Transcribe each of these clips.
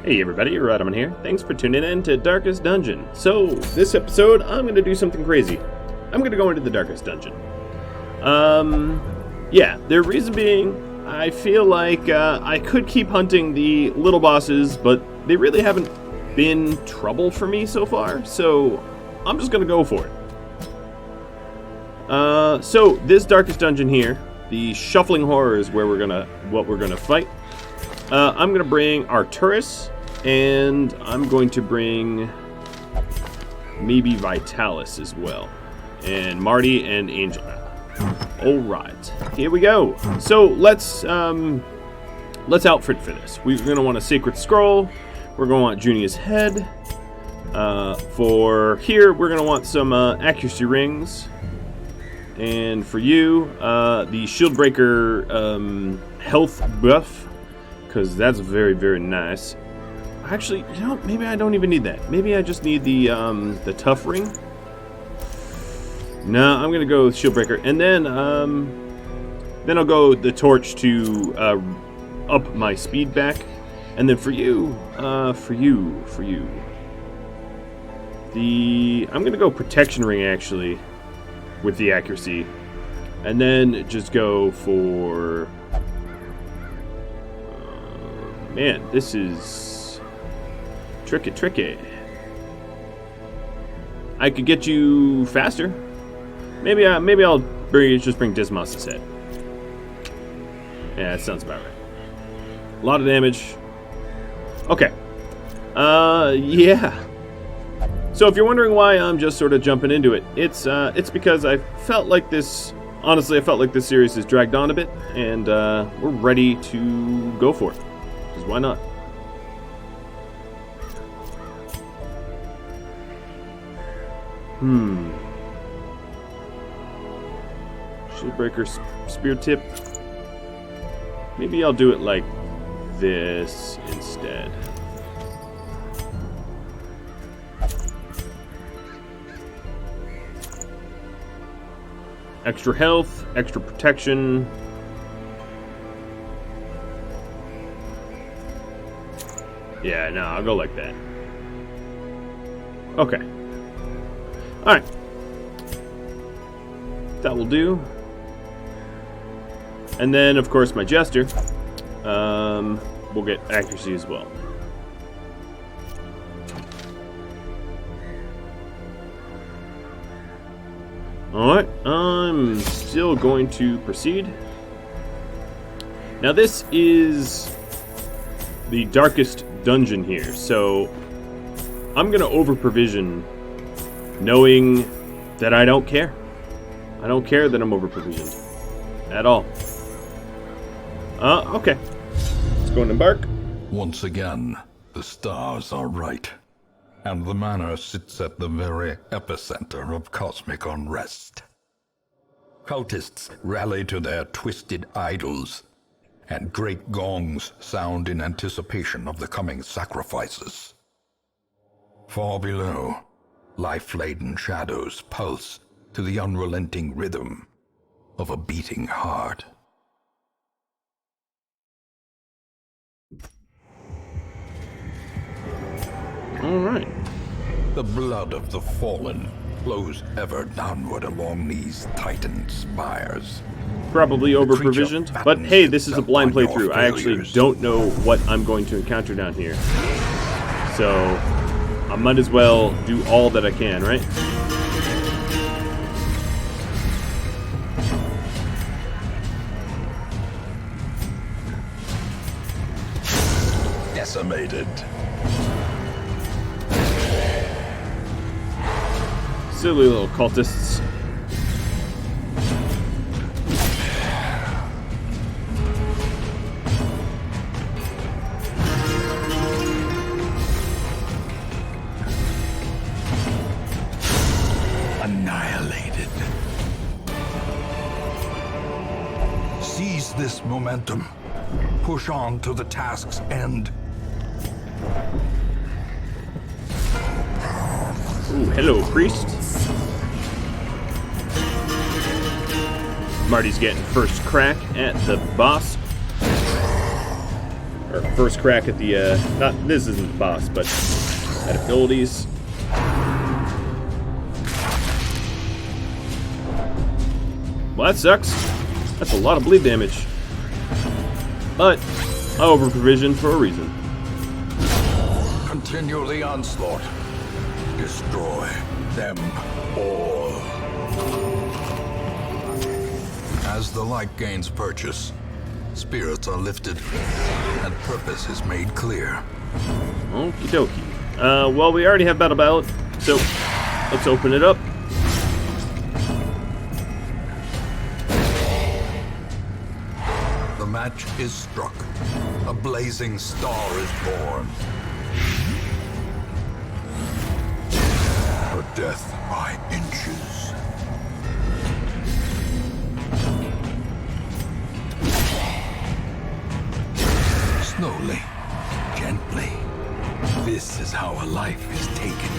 Hey everybody, Rhadamant here. Thanks for tuning in to Darkest Dungeon. So, this episode, I'm going to do something crazy. I'm going to go into the Darkest Dungeon. Yeah, the reason being, I feel like I could keep hunting the little bosses, but they really haven't been trouble for me so far, so I'm just going to go for it. So, this Darkest Dungeon here, the Shuffling Horror is where what we're going to fight. I'm going to bring Arturus, and I'm going to bring maybe Vitalis as well. And Marty and Angel. Alright, here we go. So let's outfit for this. We're going to want a Sacred Scroll. We're going to want Junia's Head. For here, we're going to want some Accuracy Rings. And for you, the Shieldbreaker health buff. Because that's very, very nice. Actually, you know, maybe I don't even need that. Maybe I just need the tough ring. No, I'm gonna go with Shieldbreaker, and then I'll go the torch to up my speed back, and then for you, I'm gonna go protection ring actually, with the accuracy, and then just go for. Man, this is tricky. I could get you faster. Maybe I'll bring Dismas' head. Yeah, that sounds about right. A lot of damage. Okay. Yeah. So if you're wondering why I'm just sort of jumping into it, it's because I felt like this. Honestly, I felt like this series has dragged on a bit, and we're ready to go for it. Why not? Shieldbreaker spear tip. Maybe I'll do it like this instead. Extra health, extra protection. Yeah, no, I'll go like that. Okay. Alright. That will do. And then, of course, my Jester. We'll get accuracy as well. Alright, I'm still going to proceed. Now this is the darkest dungeon here, so I'm gonna over provision, knowing that I don't care. I don't care that I'm over provisioned at all. Okay. Let's go and embark. Once again, the stars are right, and the manor sits at the very epicenter of cosmic unrest. Cultists rally to their twisted idols, and great gongs sound in anticipation of the coming sacrifices. Far below, life-laden shadows pulse to the unrelenting rhythm of a beating heart. All right. The blood of the fallen flows ever downward along these titan spires. Probably over provisioned, but hey, this is a blind playthrough. I actually don't know what I'm going to encounter down here, so I might as well do all that I can, right? Decimated. Silly little cultists. Annihilated. Seize this momentum. Push on to the task's end. Ooh, hello, priest. Marty's getting first crack at the boss. Or first crack at the, not, this isn't the boss, but at abilities. Well, that sucks. That's a lot of bleed damage. But I over-provisioned for a reason. Continue the onslaught. Destroy them all. As the light gains purchase, spirits are lifted, and purpose is made clear. Okie dokie. Well, we already have Battle Ballad, so let's open it up. The match is struck. A blazing star is born. Her death by inches. Slowly, gently. This is how a life is taken.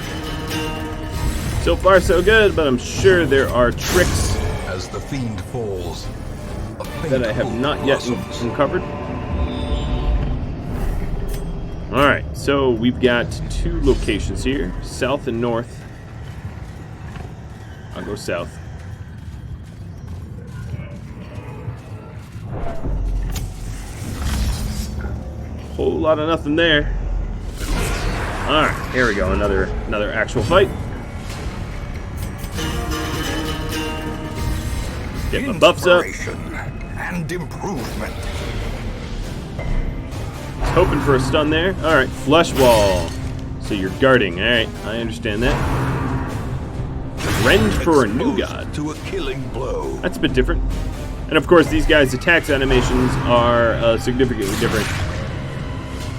So far, so good, but I'm sure there are tricks As the fiend falls, a faint that I have hope not yet blossoms. uncovered. Alright, so we've got 2 locations here, south and north. I'll go south. Whole lot of nothing there. Alright, here we go, another actual fight. Get my buffs up. Inspiration and improvement. Hoping for a stun there. Alright, flush wall. So you're guarding. Alright, I understand that. Rend for a new god. To a killing blow. That's a bit different. And of course, these guys' attacks animations are significantly different.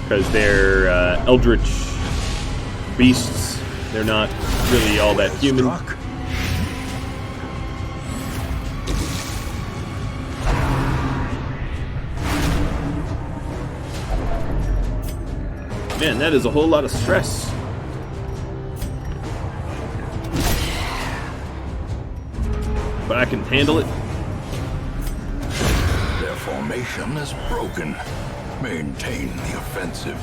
Because they're eldritch beasts. They're not really all that human. Struck. Man, that is a whole lot of stress. But I can handle it. Their formation is broken. Maintain the offensive.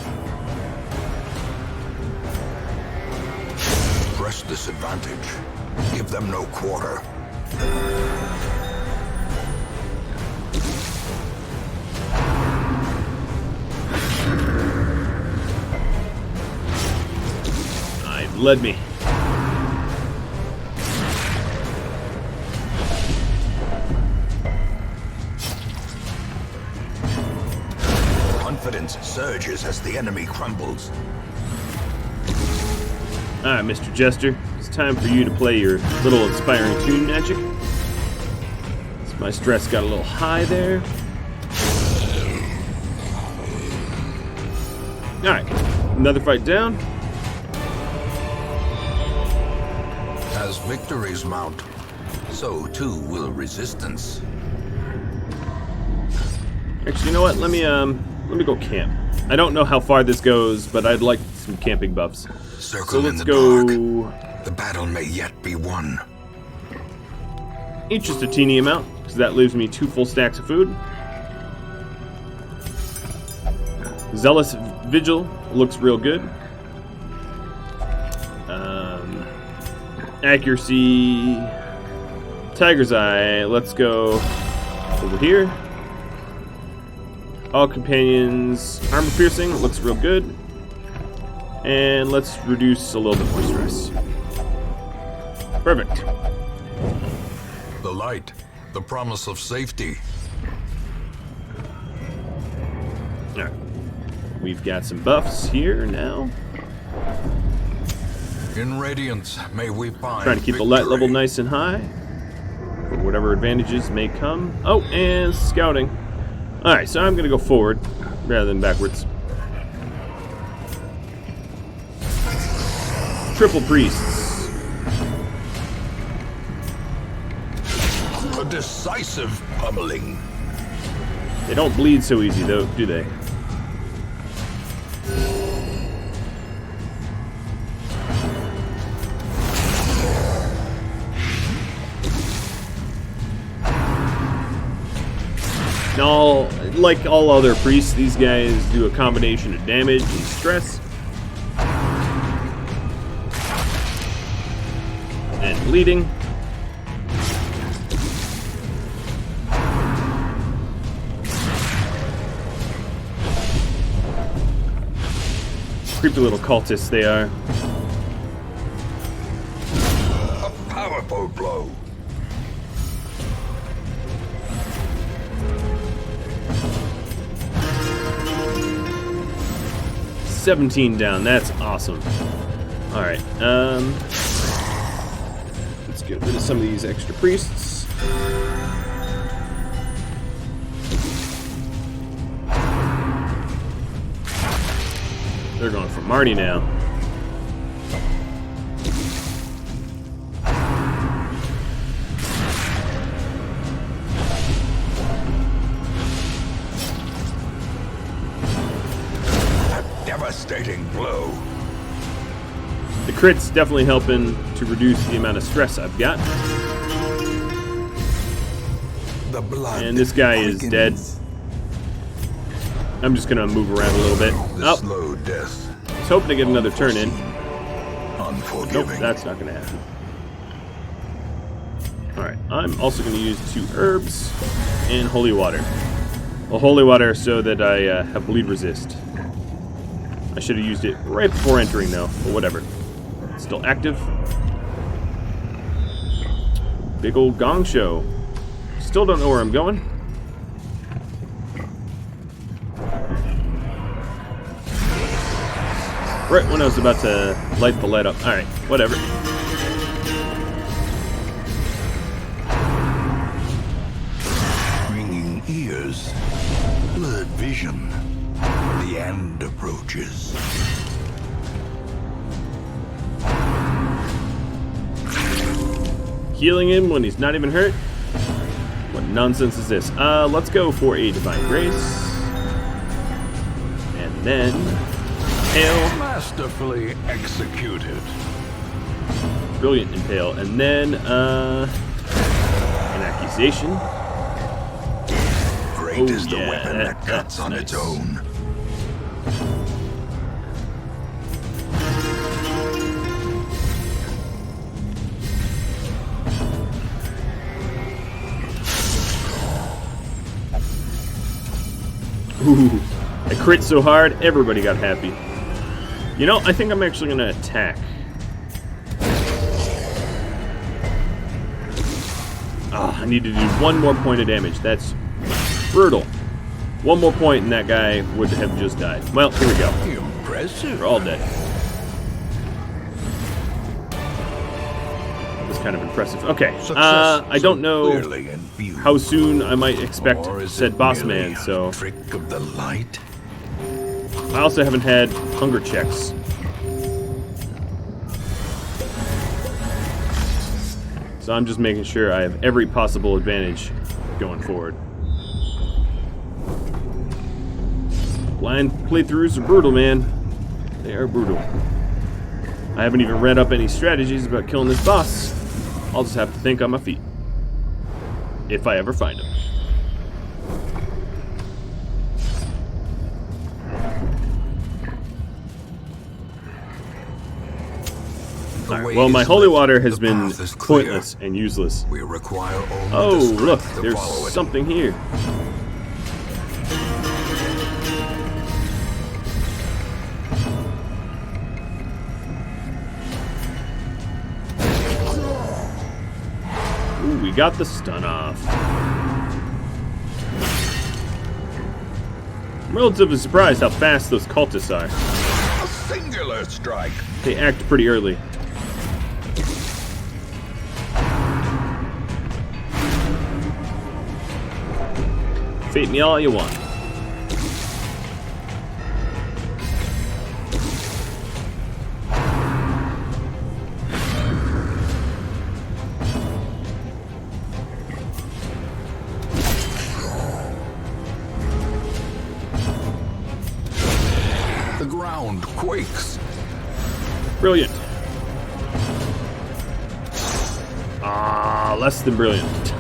Press this advantage. Give them no quarter. Led me. Confidence surges as the enemy crumbles. Alright, Mr. Jester. It's time for you to play your little inspiring tune magic. So my stress got a little high there. Alright, another fight down. As victories mount, so too will resistance. Actually, you know what? Let me go camp. I don't know how far this goes, but I'd like some camping buffs. Circle So in let's the go dark. The battle may yet be won. eat just a teeny amount, because that leaves me 2 full stacks of food. Zealous Vigil looks real good. Accuracy, Tiger's Eye. Let's go over here. All companions, armor piercing looks real good. And let's reduce a little bit more stress. Perfect. The light, the promise of safety. Alright. We've got some buffs here now. In Radiance, may we find Trying to keep the light level nice and high for whatever advantages may come. Oh, and scouting. Alright, so I'm going to go forward rather than backwards. Triple priests. A decisive pummeling. They don't bleed so easy, though, do they? No, like all other priests, these guys do a combination of damage and stress. And bleeding. Creepy little cultists they are. A powerful blow. $17 down. That's awesome. All right. Let's get rid of some of these extra priests. They're going for Marty now. Devastating blow. The crit's definitely helping to reduce the amount of stress I've got. The blood And this guy is dead. I'm just gonna move around a little bit. The Oh, slow death. I was hoping to get another turn in. Nope, Unforgiving. that's not gonna happen. Alright, I'm also gonna use 2 herbs and holy water. Well, holy water so that I have bleed resist. I should have used it right before entering though, but whatever. It's still active. Big old gong show. Still don't know where I'm going. Right when I was about to light the light up. Alright, whatever. Ringing ears. Blurred vision. The end approaches. Healing him when he's not even hurt? What nonsense is this? Let's go for a Divine Grace. And then... Impale. Masterfully executed. Brilliant Impale. And then, an Accusation. Great is the yeah, weapon that cuts that's on its nice. own. Ooh, I crit so hard, everybody got happy. You know, I think I'm actually gonna attack. I need to do 1 more point of damage. That's brutal. 1 more point and that guy would have just died. Well, here we go. Impressive. We're all dead. That was kind of impressive. Okay, I don't know Clearly in view. how soon I might expect Or is said it boss merely man, a so trick of the light. I also haven't had hunger checks. So I'm just making sure I have every possible advantage going forward. Blind playthroughs are brutal, man. They are brutal. I haven't even read up any strategies about killing this boss. I'll just have to think on my feet. If I ever find him. Alright, well, my holy water has been pointless and useless. We require only Oh, the strength look, to there's follow it. something here. Ooh, we got the stun off. I'm relatively surprised how fast those cultists are. A singular strike. They act pretty early. Fate me all you want. The ground quakes. Brilliant. Less than brilliant.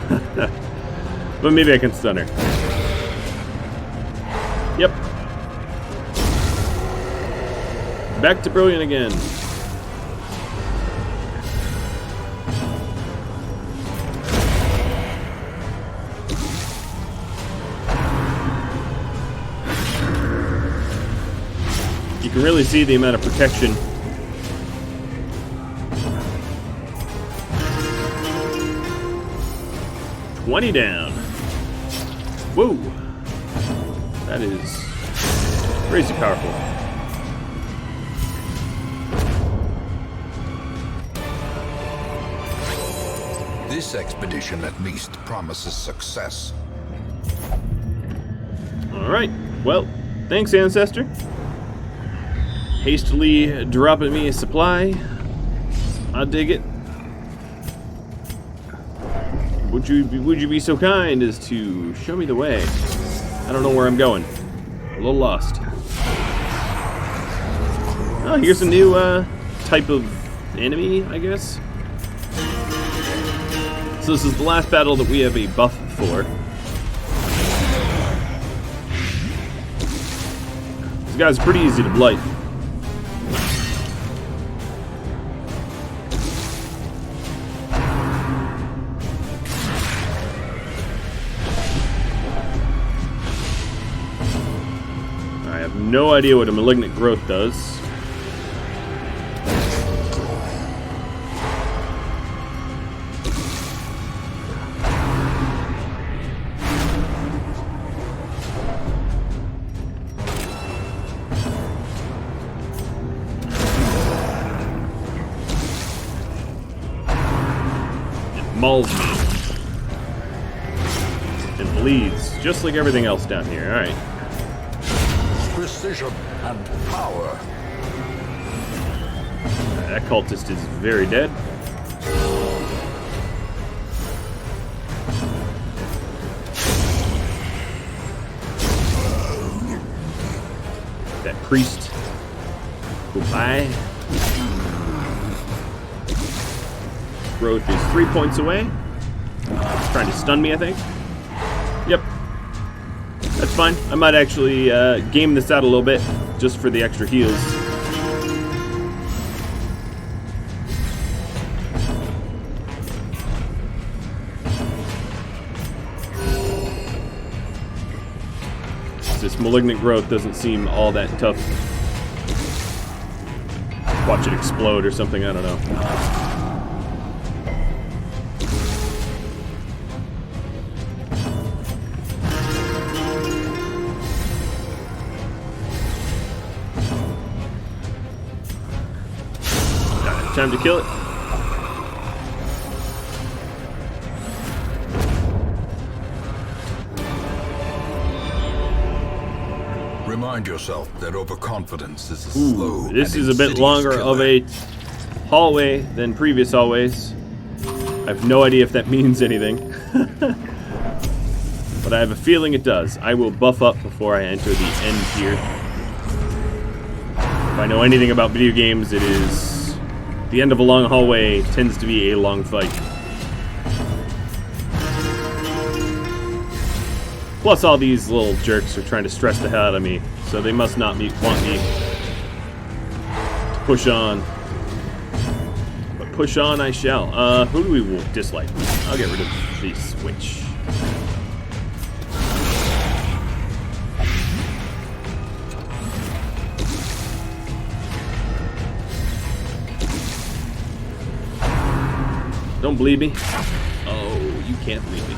But maybe I can stun her. Back to brilliant again. You can really see the amount of protection. $20 down. Whoa. That is crazy powerful. This expedition at least promises success. Alright. Well, thanks, Ancestor. Hastily dropping me a supply. I dig it. Would you be so kind as to show me the way? I don't know where I'm going. A little lost. Oh, here's a new type of enemy, I guess. So this is the last battle that we have a buff for. These guys are pretty easy to blight. No idea what a malignant growth does. It mauls me. And bleeds, just like everything else down here. Alright. Precision and power. That cultist is very dead. That priest. Goodbye. Growth is 3 points away. He's trying to stun me, I think. Yep. That's fine. I might actually game this out a little bit, just for the extra heals. This malignant growth doesn't seem all that tough. Watch it explode or something, I don't know. Time to kill it. Remind yourself that overconfidence is a slow. This and is a bit insidious longer killer. of a hallway than previous hallways. I have no idea if that means anything. But I have a feeling it does. I will buff up before I enter the end here. If I know anything about video games, it is the end of a long hallway tends to be a long fight. Plus all these little jerks are trying to stress the hell out of me, so they must not want me to push on. But push on I shall. Who do we dislike? I'll get rid of the switch. Don't bleed me. Oh, you can't bleed me.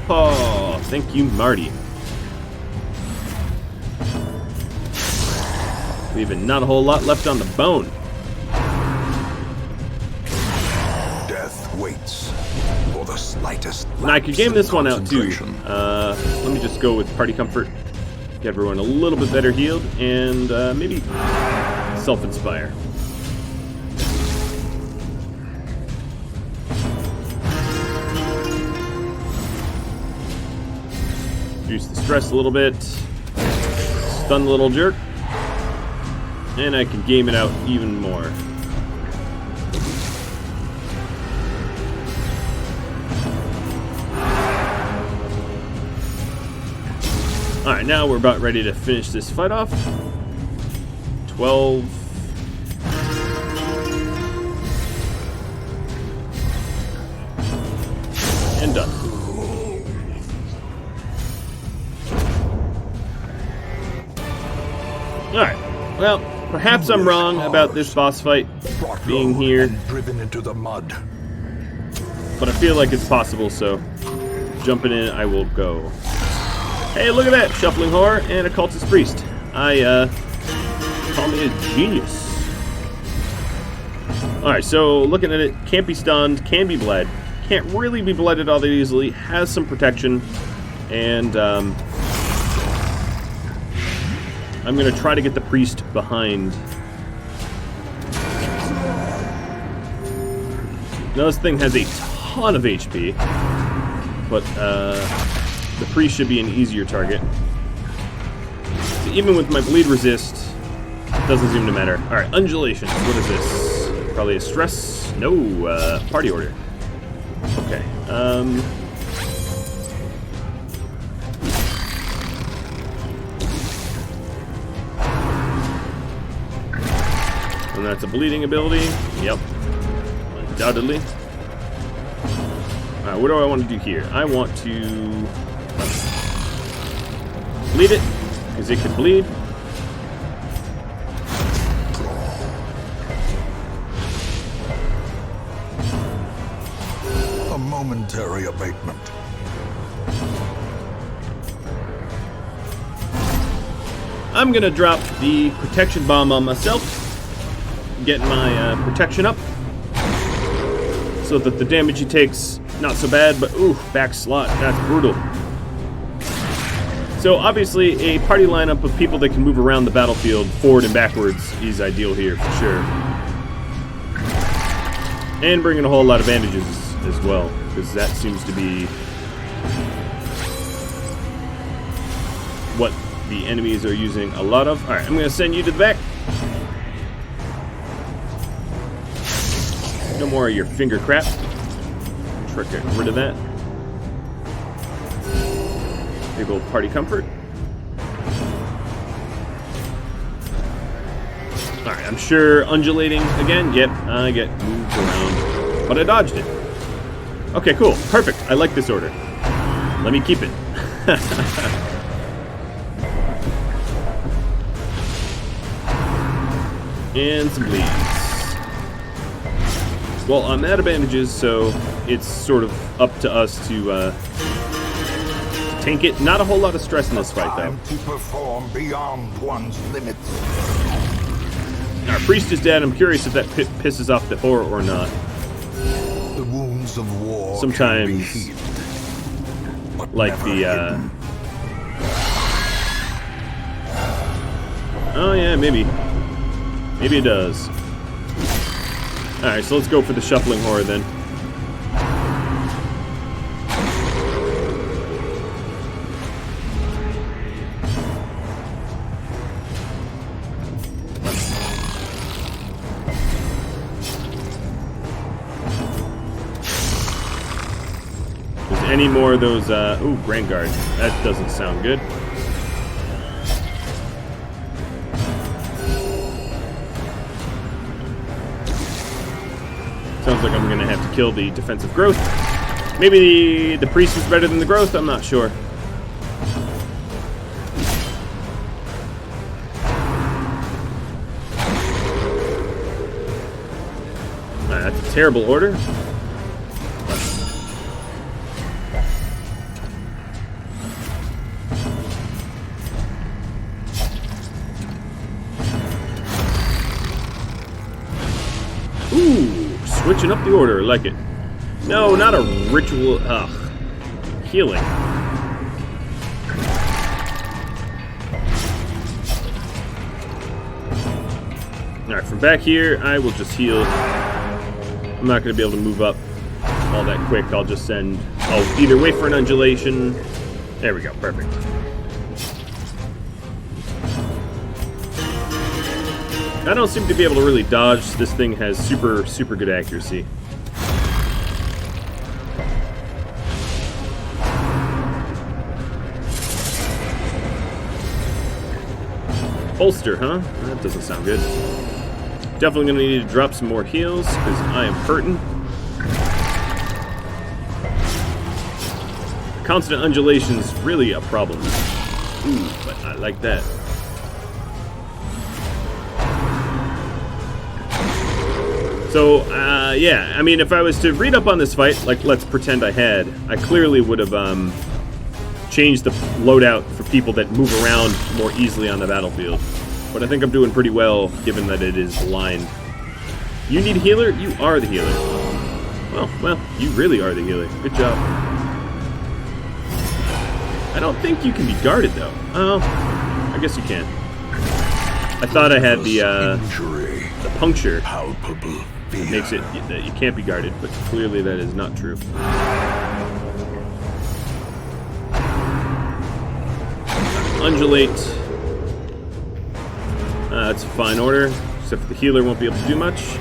Oh, thank you, Marty. We have not a whole lot left on the bone. Death waits for the slightest. Now I could game this one out too. concentration. Let me just go with Party Comfort. Get everyone a little bit better healed, and maybe Self-Inspire. Reduce the stress a little bit. Stun the little jerk. And I can game it out even more. Alright, now we're about ready to finish this fight off. 12. And done. Alright, well, perhaps I'm wrong about this boss fight being here, driven into the mud. but I feel like it's possible, so jumping in, I will go. Hey, look at that! Shuffling Horror and a Cultist Priest. Call me a genius. Alright, so looking at it, can't be stunned, can be bled. Can't really be blooded all that easily, has some protection, and I'm going to try to get the priest behind. Now this thing has a ton of HP, but the priest should be an easier target. So even with my bleed resist, it doesn't seem to matter. Alright, undulations. What is this? Probably a stress? No, party order. Okay, and that's a bleeding ability. Yep. Undoubtedly. Alright, what do I want to do here? I want to bleed it, because it can bleed. A momentary abatement. I'm gonna drop the protection bomb on myself, get my protection up, so that the damage he takes, not so bad, but ooh, back slot, that's brutal. So obviously a party lineup of people that can move around the battlefield forward and backwards is ideal here for sure. And bringing a whole lot of bandages as well, because that seems to be what the enemies are using a lot of. Alright, I'm going to send you to the back. No more of your finger crap. Try to get rid of that. Big old party comfort. Alright, I'm sure undulating again. Yep, I get moved around. But I dodged it. Okay, cool. Perfect. I like this order. Let me keep it. And some bleeds. Well, I'm out of bandages, so it's sort of up to us to tank it. Not a whole lot of stress in this fight, though. To perform beyond one's limits. Our priest is dead. I'm curious if that pisses off the horror or not. The wounds of war sometimes, can be healed, but like never the hidden. Oh yeah, maybe it does. Alright, so let's go for the shuffling horror then. Any more of those, ooh, Grand Guard. That doesn't sound good. Sounds like I'm gonna have to kill the defensive growth. Maybe the priest is better than the growth, I'm not sure. Alright, that's a terrible order. Ooh, switching up the order, like it. No, not a ritual. Ugh. Healing. Alright, from back here, I will just heal. I'm not going to be able to move up all that quick. I'll just send. I'll either wait for an undulation. There we go, perfect. I don't seem to be able to really dodge. This thing has super good accuracy. Bolster, huh? That doesn't sound good. Definitely gonna need to drop some more heals, because I am hurting. Constant undulation's really a problem. Ooh, but I like that. So, yeah, I mean, if I was to read up on this fight, like, let's pretend I had, I clearly would have, changed the loadout for people that move around more easily on the battlefield. But I think I'm doing pretty well, given that it is blind. You need a healer? You are the healer. Well, you really are the healer. Good job. I don't think you can be guarded, though. Oh, I guess you can. I thought I had the puncture. It makes it that you can't be guarded, but clearly that is not true. Undulate. That's a fine order, except for the healer won't be able to do much.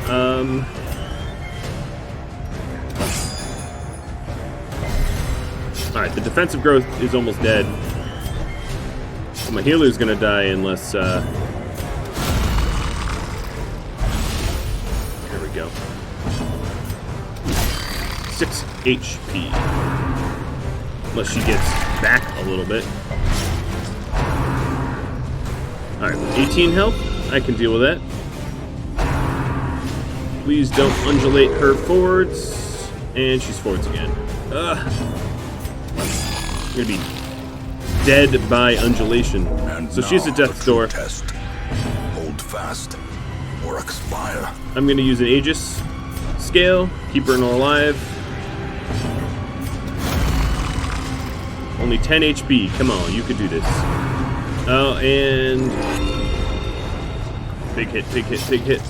Alright, the defensive growth is almost dead. So my healer's gonna die unless, there we go. 6 HP. Unless she gets back a little bit. Alright, 18 health. I can deal with that. Please don't undulate her forwards. And she's forwards again. I'm gonna be dead by undulation. And so she's a death's door. Test. Hold fast or expire. I'm gonna use an Aegis scale, keep her alive. Only 10 HP. Come on, you could do this. Oh, and big hit, big hit, big hit.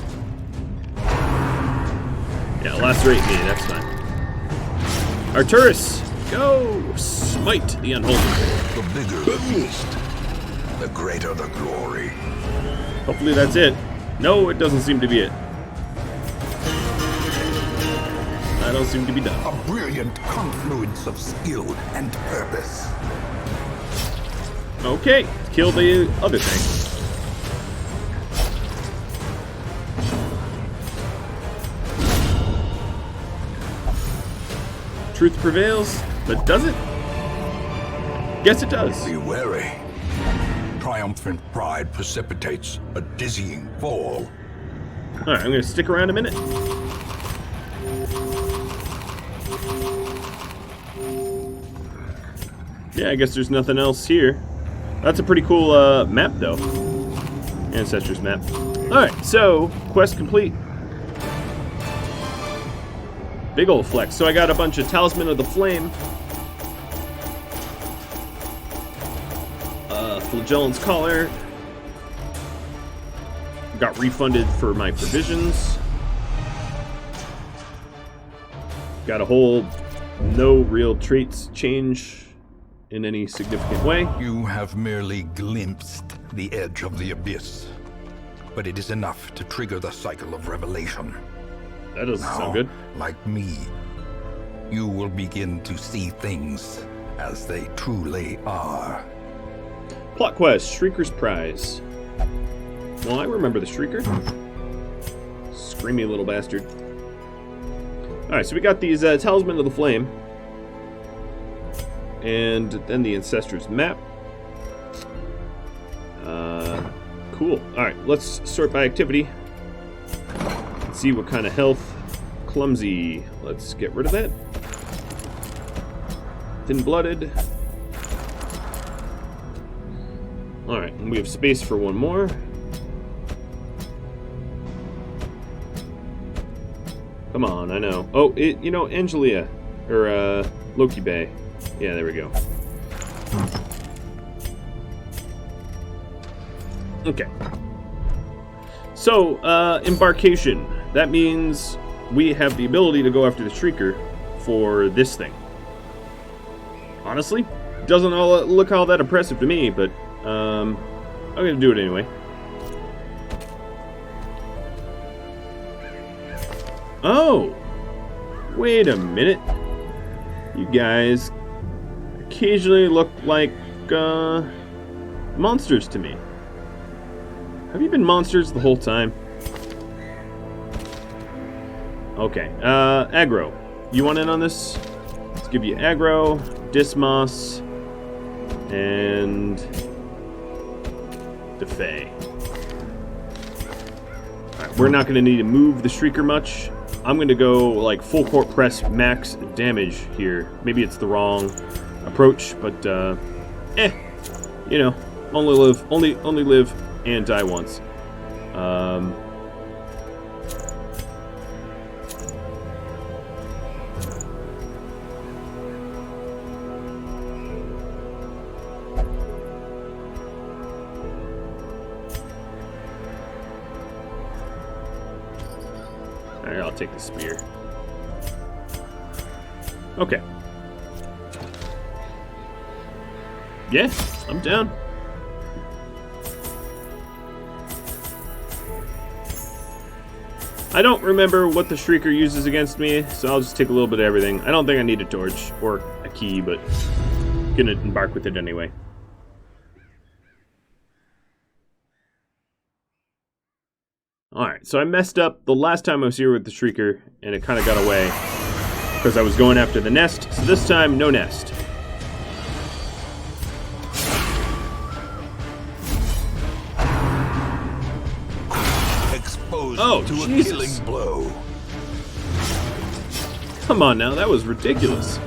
Yeah, lacerate me. That's fine. Arturus, go smite the unholy. The bigger the beast, the greater the glory. Hopefully that's it. No, it doesn't seem to be it. I don't seem to be done. A brilliant confluence of skill and purpose. Okay, kill the other thing. Truth prevails, but does it? Guess it does. Be wary. Triumphant pride precipitates a dizzying fall. Alright, I'm gonna stick around a minute. Yeah, I guess there's nothing else here. That's a pretty cool map, though. Ancestors map. Alright, so, quest complete. Big old flex. So I got a bunch of Talisman of the Flame. Flagellant's Collar. Got refunded for my provisions. Got a whole no real traits change in any significant way. You have merely glimpsed the edge of the abyss, but it is enough to trigger the cycle of revelation. That doesn't Now, sound good. like me, you will begin to see things as they truly are. Plot quest, Shrieker's Prize. Well, I remember the Shrieker. Screamy little bastard. Alright, so we got these Talisman of the Flame. And then the Ancestors map. Cool. Alright, let's sort by activity. See what kind of health. Clumsy. Let's get rid of that. Thin-blooded. Alright, and we have space for one more. Come on, I know. Oh, you know, Angelia. Or, Loki Bay. Yeah, there we go. Okay. So, embarkation. That means we have the ability to go after the Shrieker for this thing. Honestly, doesn't all look all that impressive to me, but I'm gonna do it anyway. Oh! Wait a minute. You guys occasionally look like monsters to me. Have you been monsters the whole time? Okay, aggro. You want in on this? Let's give you aggro, Dismos, and Defay. Alright, we're not going to need to move the Shrieker much. I'm going to go like full court press max damage here. Maybe it's the wrong approach, but you know, only live and die once. Alright, I'll take the spear. Okay. Yeah, I'm down. I don't remember what the Shrieker uses against me, so I'll just take a little bit of everything. I don't think I need a torch or a key, but I'm gonna embark with it anyway. Alright, so I messed up the last time I was here with the Shrieker, and it kind of got away because I was going after the nest. So this time, no nest. Oh, to Jesus. a killing blow. Come on now, that was ridiculous.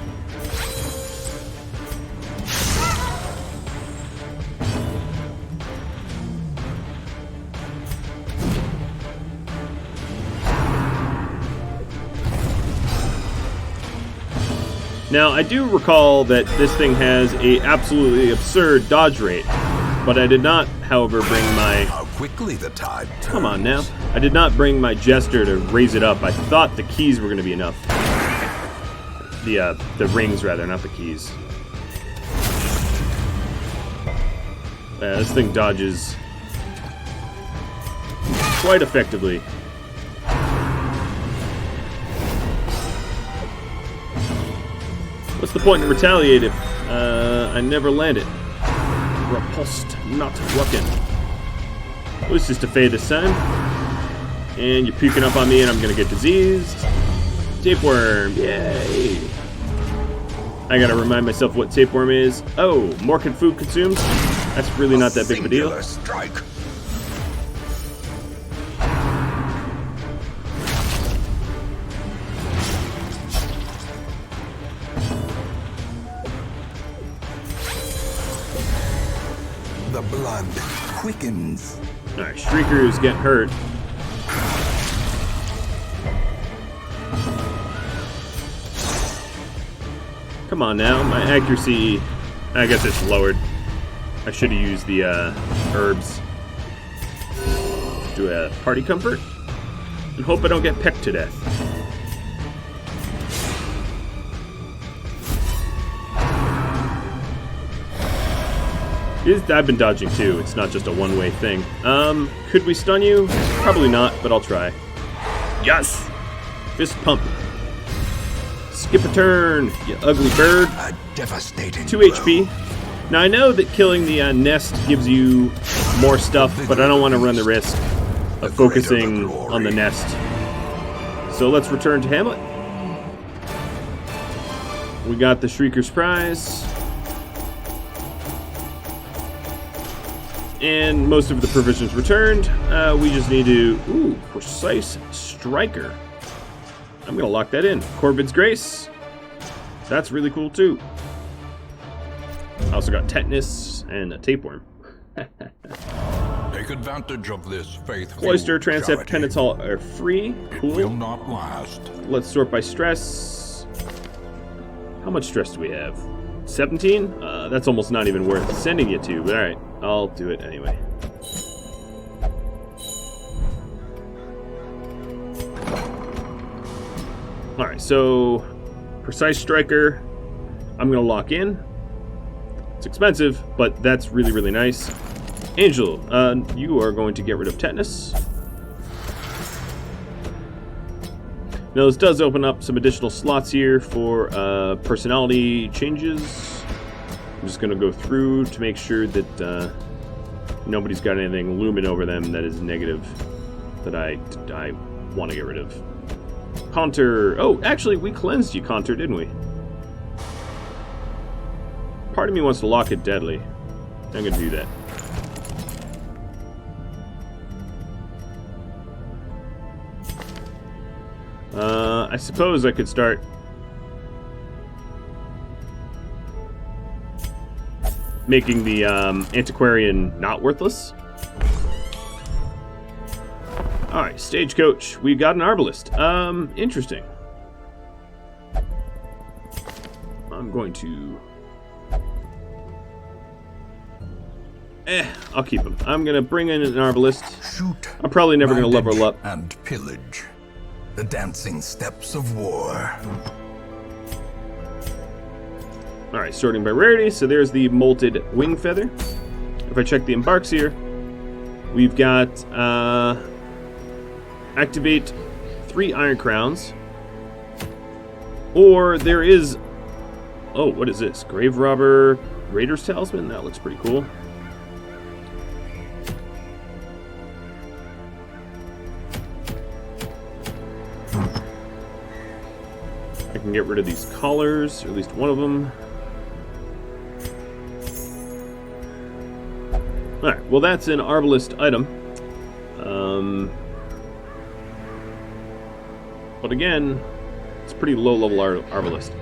Now, I do recall that this thing has a absolutely absurd dodge rate, but I did not, however, bring my... How quickly the tide turns. Come on now. I did not bring my Jester to raise it up. I thought the keys were going to be enough. The rings, rather, not the keys. Yeah, this thing dodges quite effectively. What's the point in retaliate if I never land it? Repulsed, not working. It was just a fade this time. And you're puking up on me and I'm gonna get diseased. Tapeworm, yay! I gotta remind myself what tapeworm is. Oh, more food consumed? That's really not that big of a deal. Strike. The blood quickens. Alright, Shriekers get hurt. Come on now, my accuracy, I guess it's lowered. I should have used the herbs. Do a party comfort and hope I don't get pecked to death. I've been dodging too, it's not just a one-way thing. Could we stun you? Probably not, but I'll try. Yes! Fist pump. Skip a turn, you ugly bird. A devastating 2 HP. Now I know that killing the nest gives you more stuff, but I don't want to run the risk of focusing on the nest. So let's return to Hamlet. We got the Shrieker's Prize. And most of the provisions returned. We just need to... Ooh, Precise Striker. I'm going to lock that in. Corvid's Grace. That's really cool, too. I also got Tetanus and a Tapeworm. Take advantage of this faithful Cloister, Transept, charity. Penitol are free. Cool. It will not last. Let's sort by stress. How much stress do we have? 17? That's almost not even worth sending you to, but alright. I'll do it anyway. Alright, so Precise Striker, I'm going to lock in. It's expensive, but that's really, really nice. Angel, you are going to get rid of Tetanus. Now this does open up some additional slots here for personality changes. I'm just going to go through to make sure that Nobody's got anything looming over them that is negative that I want to get rid of. Conter. Oh, actually, we cleansed you, Conter, didn't we? Part of me wants to lock it deadly. I'm going to do that. I suppose I could start making the antiquarian not worthless. Alright, stagecoach. We've got an arbalist. Interesting. I'm going to... I'll keep him. I'm going to bring in an arbalist. Shoot. I'm probably never going to level up. And pillage. The dancing steps of war. Alright, sorting by rarity. So there's the molted wing feather. If I check the embarks here, we've got activate 3 iron crowns. Or there is... Oh, what is this? Grave robber Raider's talisman? That looks pretty cool. I can get rid of these collars, or at least one of them. Alright, well that's an arbalist item. But again, it's a pretty low-level arbalist.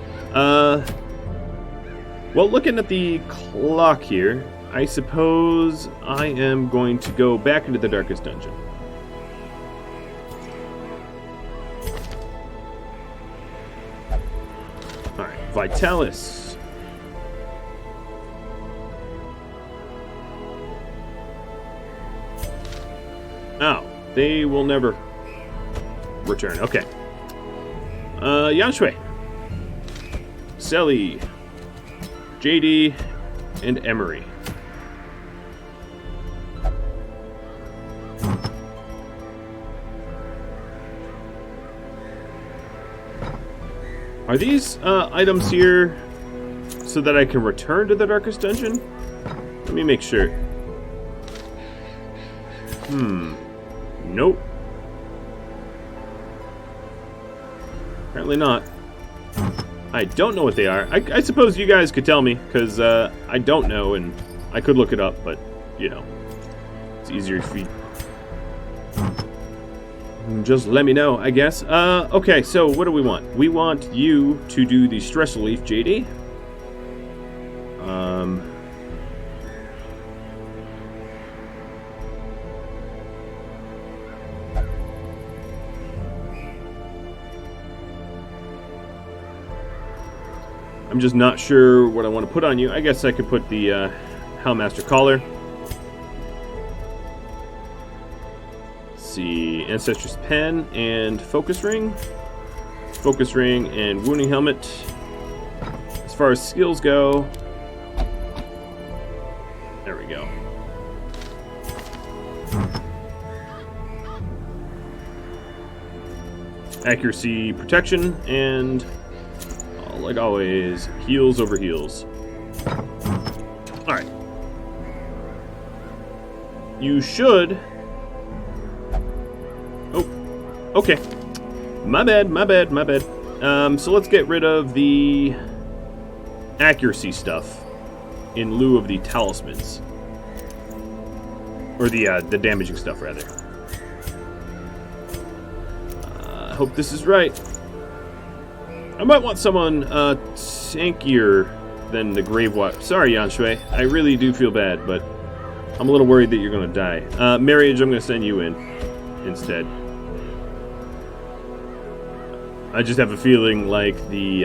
Well, looking at the clock here, I suppose I am going to go back into the darkest dungeon. Alright, Vitalis. Oh, they will never return. Okay. Yanshui. Selly. JD. And Emery. Are these items here so that I can return to the darkest dungeon? Let me make sure. Nope. Apparently not. I don't know what they are. I suppose you guys could tell me, because I don't know, and I could look it up, but, you know, it's easier if you just let me know, I guess. Okay, so what do we want? We want you to do the stress relief, JD. I'm just not sure what I want to put on you. I guess I could put the Hellmaster Collar. Let's see, Ancestress Pen and Focus Ring. Focus Ring and Wounding Helmet. As far as skills go, there we go. Accuracy, protection, and like always, heals over heals. Alright. You should... Oh, okay. My bad. So let's get rid of the accuracy stuff in lieu of the talismans. Or the damaging stuff, rather. I hope this is right. I might want someone tankier than the Grave Watch. Sorry, Yanshui. I really do feel bad, but I'm a little worried that you're going to die. Marriage, I'm going to send you in instead. I just have a feeling like the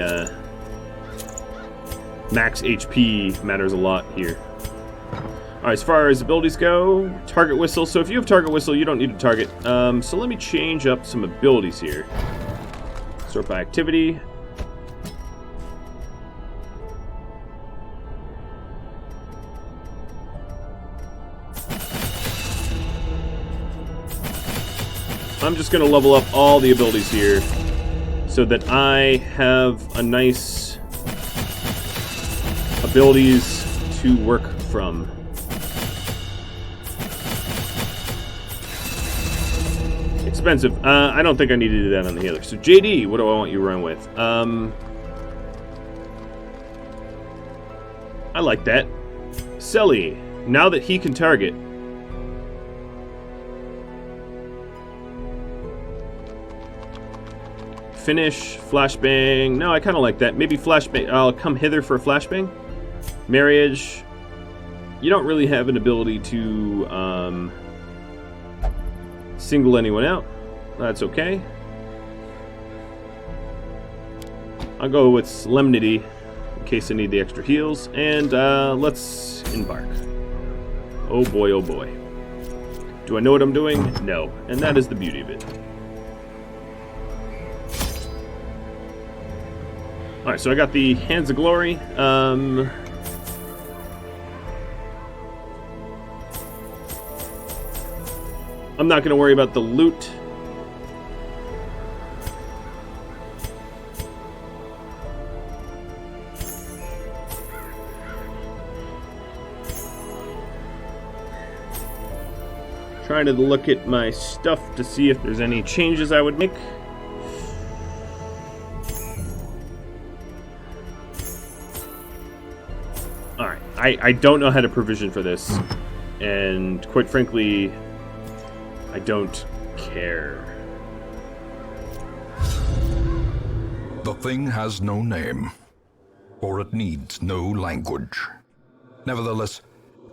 max HP matters a lot here. Alright, as far as abilities go, Target Whistle. So if you have Target Whistle, you don't need to target. So let me change up some abilities here. Sort by activity. I'm just going to level up all the abilities here so that I have a nice abilities to work from. expensive. I don't think I need to do that on the healer. So JD, what do I want you to run with? I like that. Selly, now that he can target. Finish, flashbang. No, I kind of like that. Maybe flashbang. I'll come hither for a flashbang. Marriage. You don't really have an ability to single anyone out. That's okay. I'll go with Solemnity in case I need the extra heals. And let's embark. Oh boy, oh boy. Do I know what I'm doing? No. And that is the beauty of it. Alright, so I got the Hands of Glory. I'm not going to worry about the loot. Trying to look at my stuff to see if there's any changes I would make. Alright, I don't know how to provision for this. And quite frankly, I don't care. The thing has no name, for it needs no language. Nevertheless,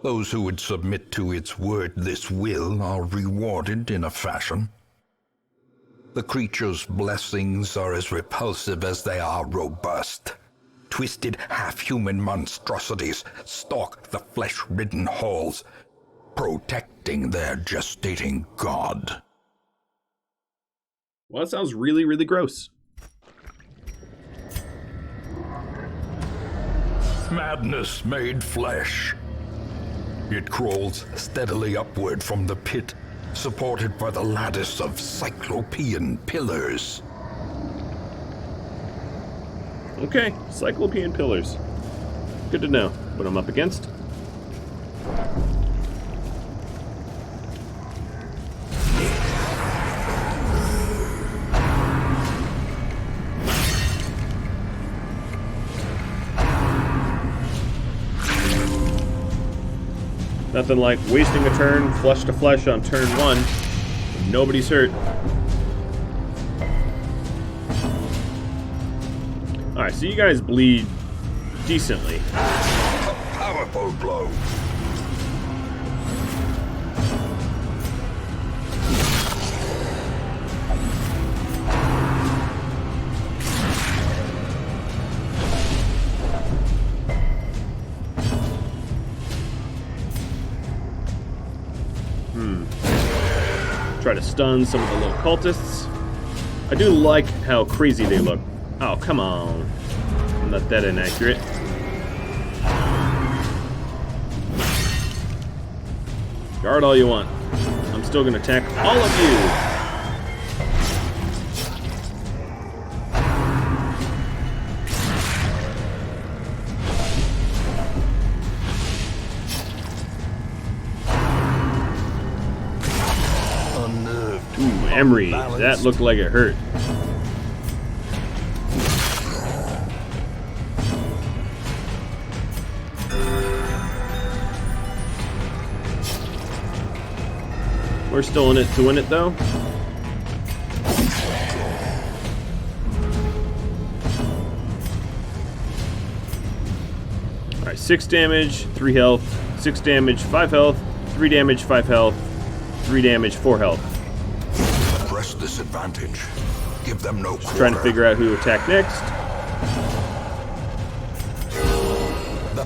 those who would submit to its wordless will are rewarded in a fashion. The creature's blessings are as repulsive as they are robust. Twisted, half-human monstrosities stalk the flesh-ridden halls, protecting their gestating god. Well, that sounds really, really gross. Madness made flesh. It crawls steadily upward from the pit, supported by the lattice of cyclopean pillars. Okay, Cyclopean pillars. Good to know what I'm up against. Nothing like wasting a turn, flesh to flesh on turn 1. When nobody's hurt. Alright, so you guys bleed decently. A powerful blow. Try to stun some of the little cultists. I do like how crazy they look. Oh, come on. I'm not that inaccurate. Guard all you want. I'm still going to attack all of you. Ooh, Emery. That looked like it hurt. We're still in it to win it, though. Alright, 6 damage, 3 health, 6 damage, 5 health, 3 damage, 5 health, 3 damage, 4 health. Press disadvantage. Give them no quarter. Trying to figure out who to attack next.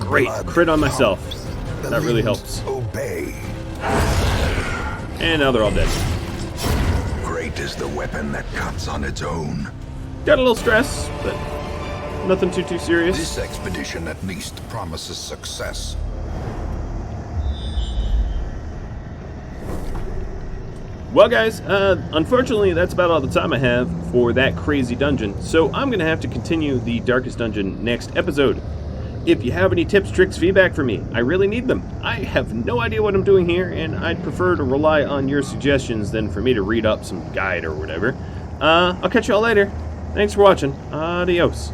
Great, crit on myself. That really helps. Obey. And now they're all dead. Great is the weapon that cuts on its own. Got a little stress, but nothing too serious. This expedition at least promises success. Well, guys, unfortunately, that's about all the time I have for that crazy dungeon, so I'm going to have to continue the Darkest Dungeon next episode. if you have any tips, tricks, feedback for me. I really need them. I have no idea what I'm doing here, and I'd prefer to rely on your suggestions than for me to read up some guide or whatever. I'll catch y'all later. Thanks for watching. Adios.